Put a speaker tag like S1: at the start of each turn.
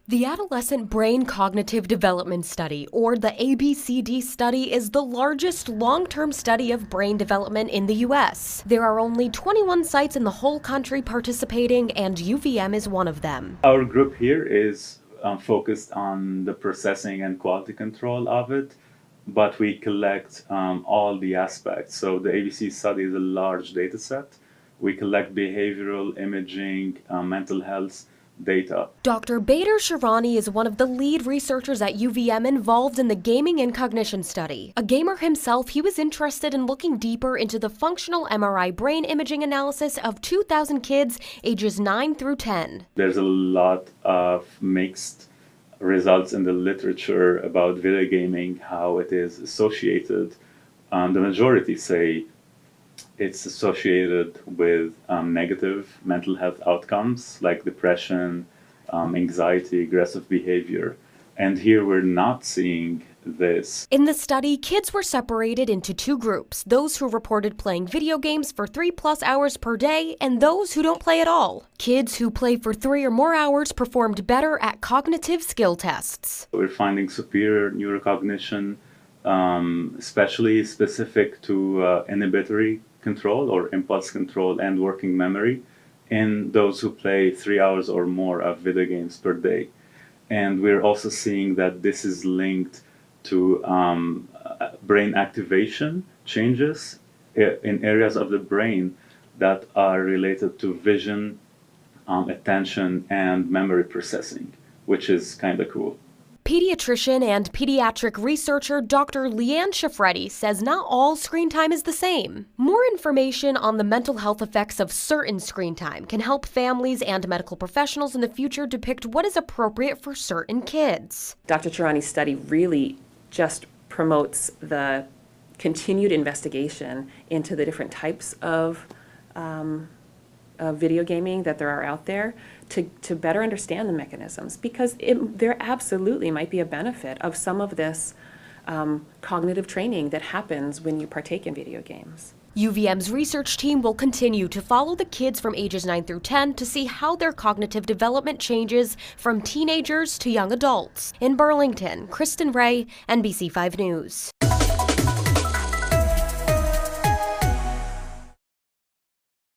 S1: The Adolescent Brain Cognitive Development Study, or the ABCD study, is the largest long-term study of brain development in the U.S. There are only 21 sites in the whole country participating, and UVM is one of them.
S2: Our group here is focused on the processing and quality control of it, but we collect all the aspects. So the ABC study is a large data set. We collect behavioral, imaging, mental health data.
S1: Dr. Bader Shirani is one of the lead researchers at UVM involved in the gaming and cognition study. A gamer himself, he was interested in looking deeper into the functional MRI brain imaging analysis of 2,000 kids ages 9 through 10.
S2: There's a lot of mixed results in the literature about video gaming, how it is associated. The majority say it's associated with negative mental health outcomes like depression, anxiety, aggressive behavior. And here we're not seeing this.
S1: In the study, kids were separated into two groups, those who reported playing video games for 3+ hours per day and those who don't play at all. Kids who play for 3 or more hours performed better at cognitive skill tests.
S2: We're finding superior neurocognition, especially specific to inhibitory control or impulse control and working memory in those who play 3 hours or more of video games per day. And we're also seeing that this is linked to brain activation changes in areas of the brain that are related to vision, attention, and memory processing, which is kind of cool.
S1: Pediatrician and pediatric researcher Dr. Leanne Shafredi says not all screen time is the same. More information on the mental health effects of certain screen time can help families and medical professionals in the future depict what is appropriate for certain kids.
S3: Dr. Shirani's study really just promotes the continued investigation into the different types of video gaming that there are out there to better understand the mechanisms, because there absolutely might be a benefit of some of this cognitive training that happens when you partake in video games.
S1: UVM's research team will continue to follow the kids from ages 9 through 10 to see how their cognitive development changes from teenagers to young adults. In Burlington, Kristen Ray, NBC5 News.